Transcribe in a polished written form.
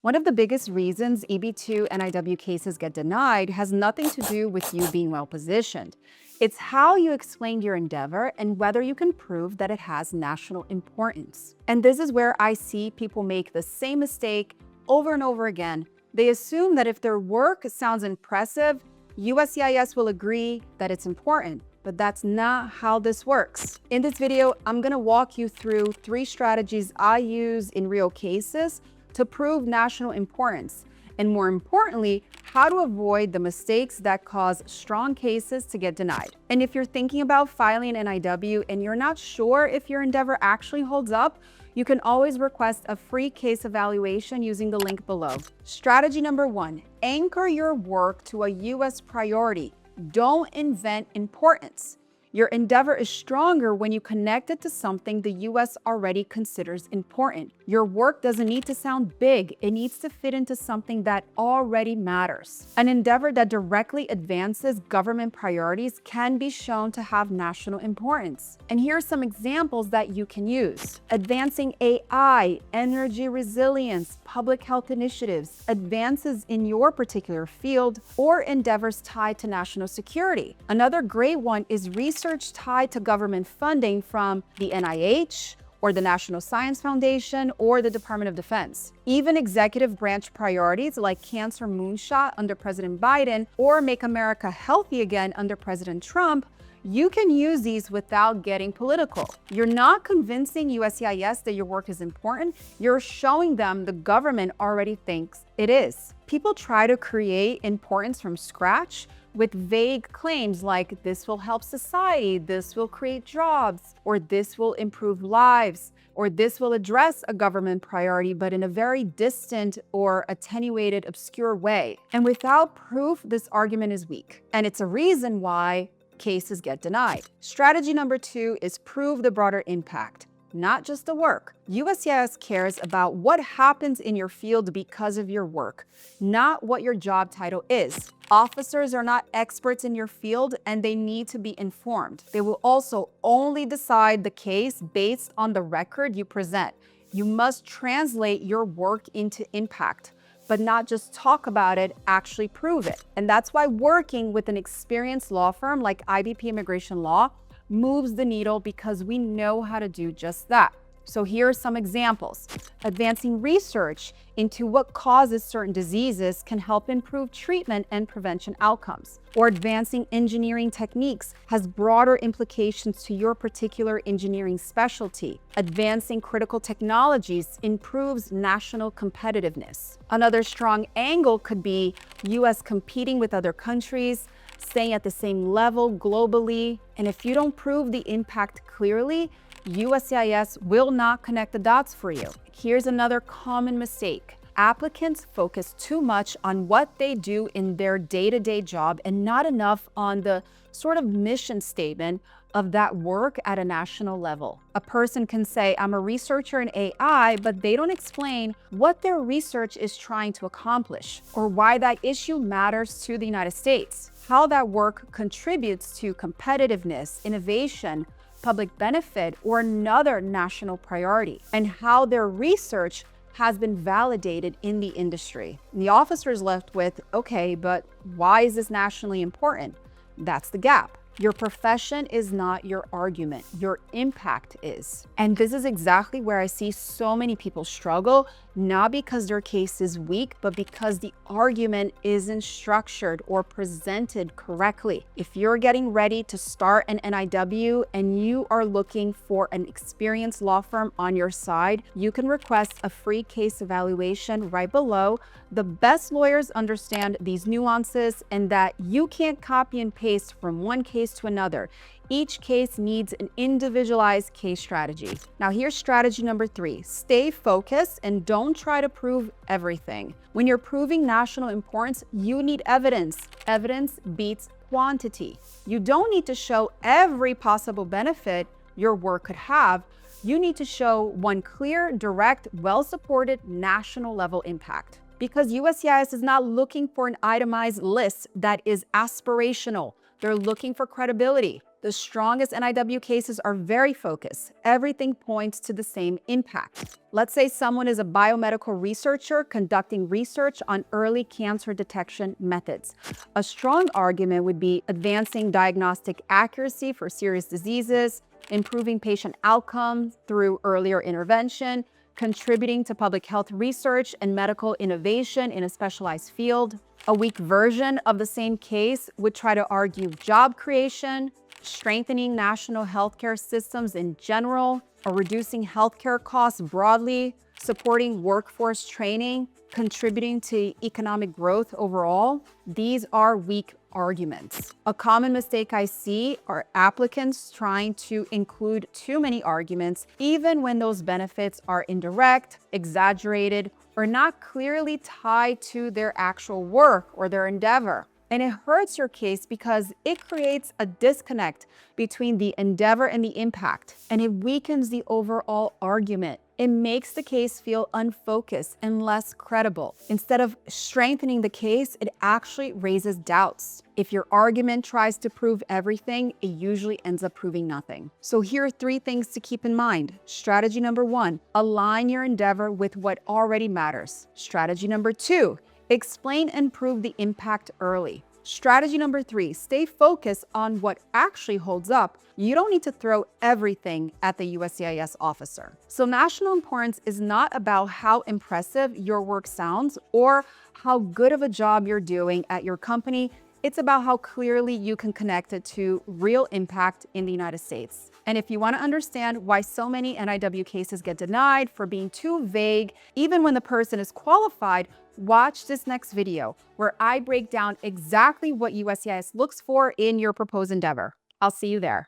One of the biggest reasons EB-2 NIW cases get denied has nothing to do with you being well positioned. It's how you explain your endeavor and whether you can prove that it has national importance. And this is where I see people make the same mistake over and over again. They assume that if their work sounds impressive, USCIS will agree that it's important. But that's not how this works. In this video, I'm going to walk you through 3 strategies I use in real cases to prove national importance, and more importantly, how to avoid the mistakes that cause strong cases to get denied. And if you're thinking about filing an NIW and you're not sure if your endeavor actually holds up, you can always request a free case evaluation using the link below. Strategy number 1, anchor your work to a US priority. Don't invent importance. Your endeavor is stronger when you connect it to something the US already considers important. Your work doesn't need to sound big, it needs to fit into something that already matters. An endeavor that directly advances government priorities can be shown to have national importance. And here are some examples that you can use. Advancing AI, energy resilience, public health initiatives, advances in your particular field, or endeavors tied to national security. Another great one is research tied to government funding from the NIH, or the National Science Foundation, or the Department of Defense. Even executive branch priorities like cancer moonshot under President Biden or Make America Healthy Again under President Trump, you can use these without getting political. You're not convincing USCIS that your work is important, you're showing them the government already thinks it is. People try to create importance from scratch with vague claims like this will help society, this will create jobs, or this will improve lives, or this will address a government priority, but in a very distant or attenuated, obscure way. And without proof, this argument is weak. And it's a reason why cases get denied. Strategy number 2 is prove the broader impact, not just the work. USCIS cares about what happens in your field because of your work, not what your job title is. Officers are not experts in your field and they need to be informed. They will also only decide the case based on the record you present. You must translate your work into impact, but not just talk about it, actually prove it. And that's why working with an experienced law firm like IBP Immigration Law moves the needle, because we know how to do just that. So here are some examples. Advancing research into what causes certain diseases can help improve treatment and prevention outcomes. Or advancing engineering techniques has broader implications to your particular engineering specialty. Advancing critical technologies improves national competitiveness. Another strong angle could be US competing with other countries, staying at the same level globally. And if you don't prove the impact clearly, USCIS will not connect the dots for you. Here's another common mistake. Applicants focus too much on what they do in their day-to-day job and not enough on the sort of mission statement of that work at a national level. A person can say, I'm a researcher in AI, but they don't explain what their research is trying to accomplish or why that issue matters to the United States, how that work contributes to competitiveness, innovation, public benefit, or another national priority, and how their research has been validated in the industry. And the officer is left with, okay, but why is this nationally important? That's the gap. Your profession is not your argument, your impact is. And this is exactly where I see so many people struggle, not because their case is weak, but because the argument isn't structured or presented correctly. If you're getting ready to start an NIW and you are looking for an experienced law firm on your side, you can request a free case evaluation right below. The best lawyers understand these nuances and that you can't copy and paste from one case to another. Each case needs an individualized case strategy. Now here's strategy number 3. Stay focused and don't try to prove everything. When you're proving national importance, you need evidence. Evidence beats quantity. You don't need to show every possible benefit your work could have. You need to show one clear, direct, well-supported national level impact. Because USCIS is not looking for an itemized list that is aspirational. They're looking for credibility. The strongest NIW cases are very focused. Everything points to the same impact. Let's say someone is a biomedical researcher conducting research on early cancer detection methods. A strong argument would be advancing diagnostic accuracy for serious diseases, improving patient outcomes through earlier intervention, contributing to public health research and medical innovation in a specialized field. A weak version of the same case would try to argue job creation, strengthening national healthcare systems in general, or reducing healthcare costs broadly, supporting workforce training, contributing to economic growth overall. These are weak arguments. A common mistake I see are applicants trying to include too many arguments, even when those benefits are indirect, exaggerated, or not clearly tied to their actual work or their endeavor. And it hurts your case because it creates a disconnect between the endeavor and the impact, and it weakens the overall argument. It makes the case feel unfocused and less credible. Instead of strengthening the case, it actually raises doubts. If your argument tries to prove everything, it usually ends up proving nothing. So here are 3 things to keep in mind. Strategy number 1, align your endeavor with what already matters. Strategy number 2, explain and prove the impact early. Strategy number 3, stay focused on what actually holds up. You don't need to throw everything at the USCIS officer. So national importance is not about how impressive your work sounds or how good of a job you're doing at your company. It's about how clearly you can connect it to real impact in the United States. And if you want to understand why so many NIW cases get denied for being too vague, even when the person is qualified, watch this next video where I break down exactly what USCIS looks for in your proposed endeavor. I'll see you there.